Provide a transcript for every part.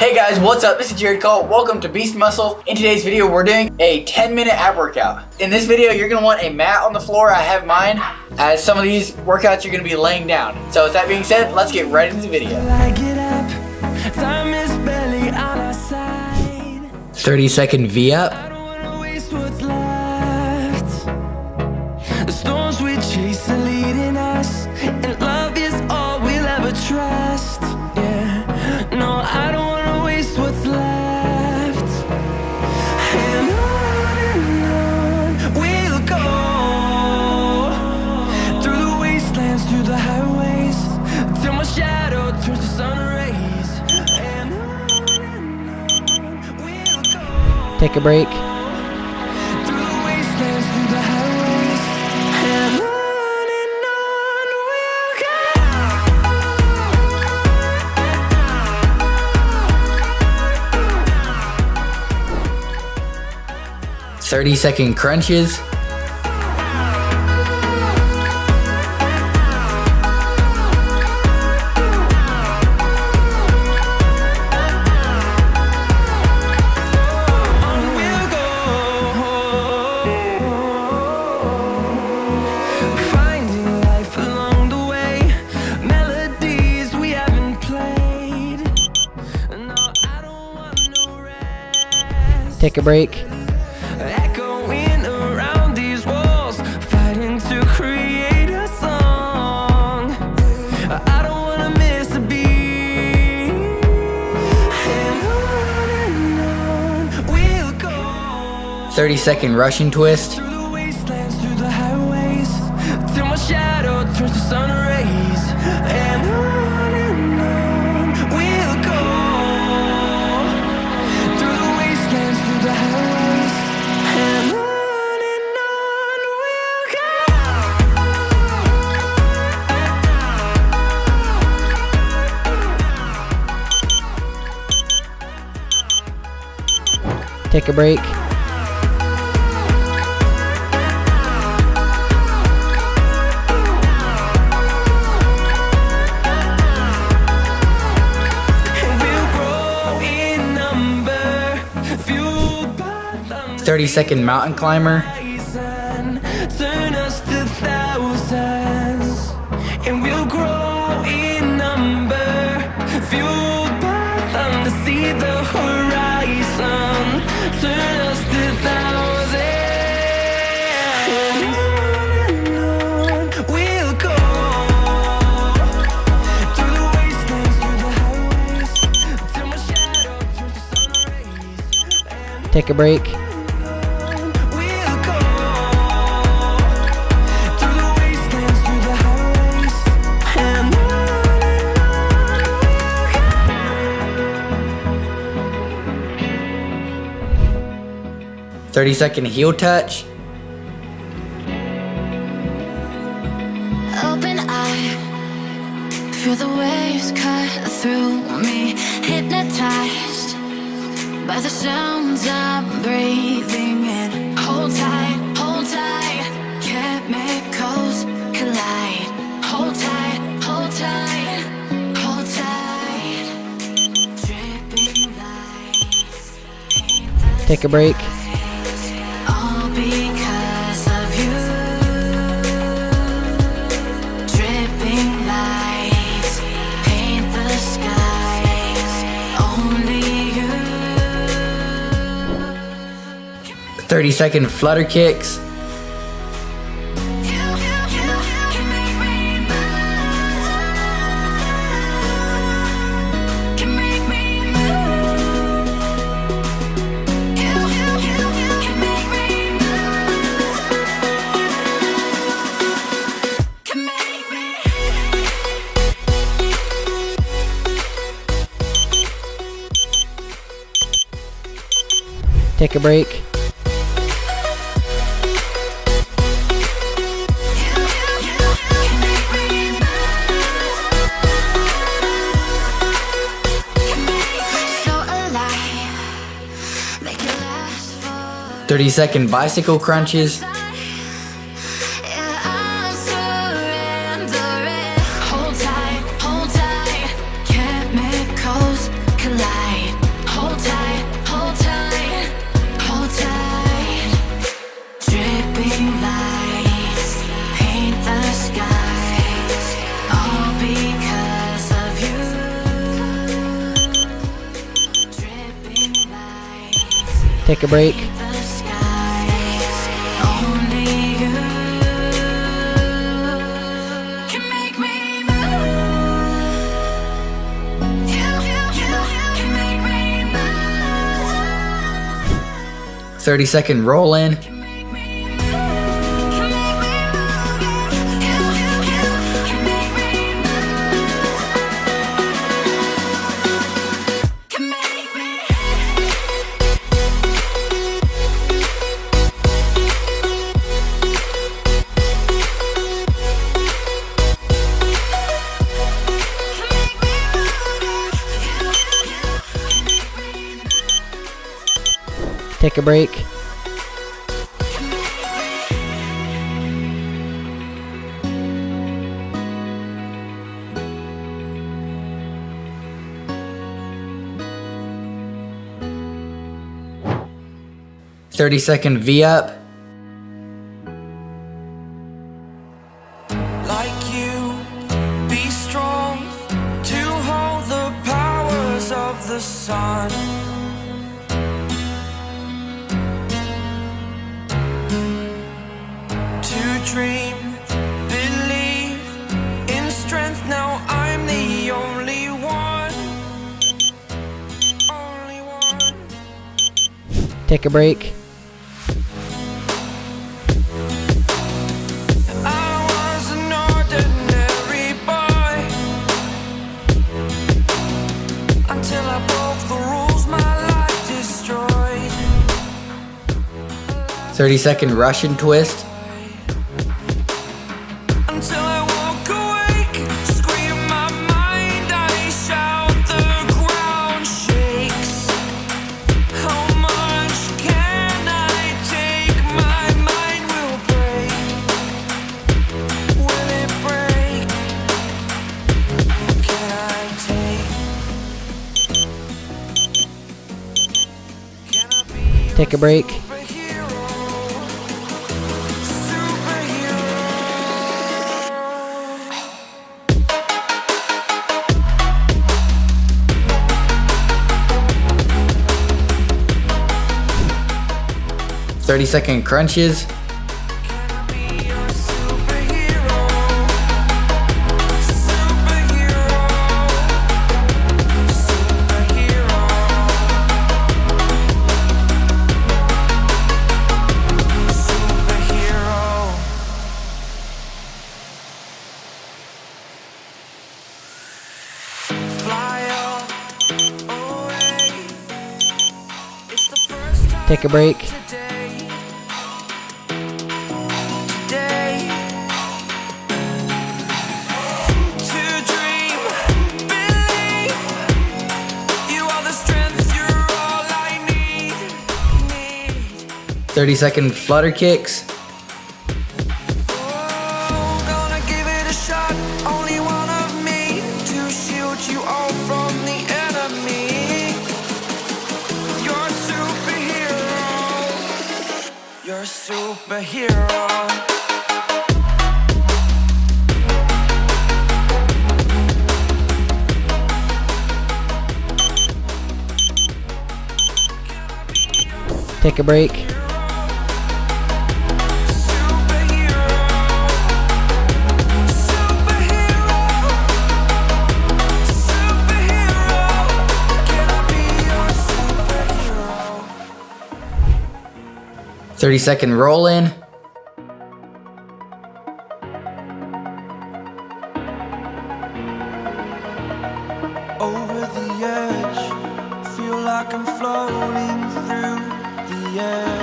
Hey guys, what's up? This is Jared Cole. Welcome to Beast Muscle. In today's video, we're doing a 10-minute ab workout. In this video, you're gonna want a mat on the floor. I have mine, as some of these workouts you're gonna be laying down. So with that being said, let's get right into the video. 30-second V-up. The storms we chase are leading us, and love is all we'll ever trust. Yeah, no, I don't wanna waste what's left. And on we'll go, through the wastelands, through the highways, till my shadow turns to sun rays. And on we'll go. Take a break. Through the wastelands, through the highways, and on we'll go. 30-second crunches. Finding life along the way, melodies we haven't played. No, I don't want no rest. Take a break. Echoing around these walls, fighting to create a song. I don't wanna miss a beat. And on we'll go. 30-second Russian twist. Through the wastelands, through the highways, till my shadow turns to sun rays. And on we'll go. Through the wastelands, through the highways, and on we'll go. 'Take a break. And we'll grow in number, fueled by thunder. 30-second mountain climber. Turn us to thousands, and we'll grow in number, fueled by thunder. See the horizon, turn us to thousands, and on we'll go. Through the wastelands, through the highways, till my shadow turns to sun rays. And Take a break. we'll go. Through the wastelands, through the highways, and on we'll go. 30-second heel touch. Open eye, feel the waves cut through me, hypnotized by the sounds I'm breathing in. Hold tight, chemicals collide. Hold tight, hold tight, hold tight. Dripping lights paint the Take a break. all because of you. Dripping lights paint the skies. Only you. 30-second flutter kicks. You can make me move. Can make me move. You can make me move. Can make me. Take a break. Can make me move. So alive, make it last for. 30-second bicycle crunches. Yeah, I'm surrendering. Hold tight, chemicals collide. Take a break. the skies. Only you can make me move. You can make me move. 30-second roll in. Can make me move. Can make me move. You can make me move. Can make me. 30 Take a break. Second V up. Like you, be strong to hold the powers of the sun. To dream, believe in strength. Now I'm the only one. Only one. Take a break. I was an ordinary boy until I broke the rules my life destroyed. 30-second Russian twist. Until I walk awake, scream my mind, I shout, the ground shakes. How much can I take? My mind will break. Will it break? Can I take? Can I be Take a break. superhero? Superhero. 30-second crunches. Can I be your superhero? Superhero. Superhero. 'Cause Take a break. today, to dream, believe, you are the strength, you're all I need. 30-second flutter kicks. Oh, gonna give it a shot, only one of me, to shield you all from the enemy. You're a superhero. You're a superhero. Take a break. Superhero. Superhero. Superhero. Can I be your superhero? 30-second roll in. Over the edge, feel like I'm floating through the air.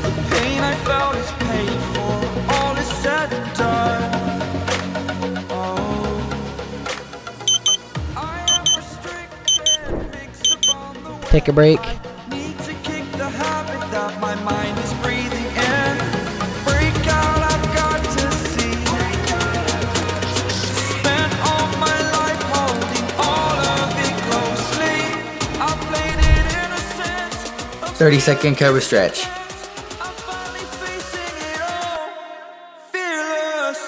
The pain I felt is paid for, all is said and done. Oh, I am restricted, fixed upon the way Take a break. I need to kick the habit that my mind is breathing in. Break out, I've got to see. Spent all my life holding all of it closely. I played it innocent. 30-second cobra stretch. I'm finally facing it all. Fearless.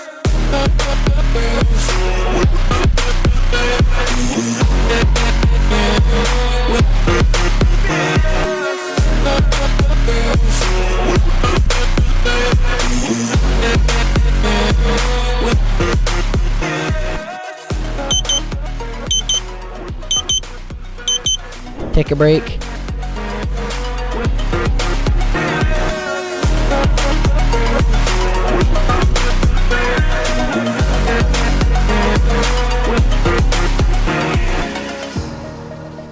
Take a break.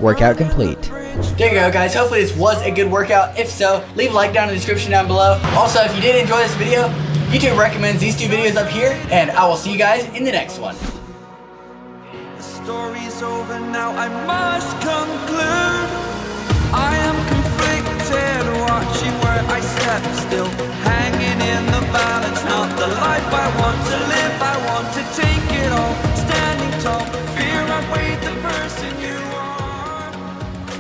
Workout complete. There you go, guys. Hopefully this was a good workout. If so, leave a like down in the description down below. Also, if you did enjoy this video, YouTube recommends these two videos up here, and I will see you guys in the next one. The story's over now, I must conclude. I am conflicted, watching where I step still.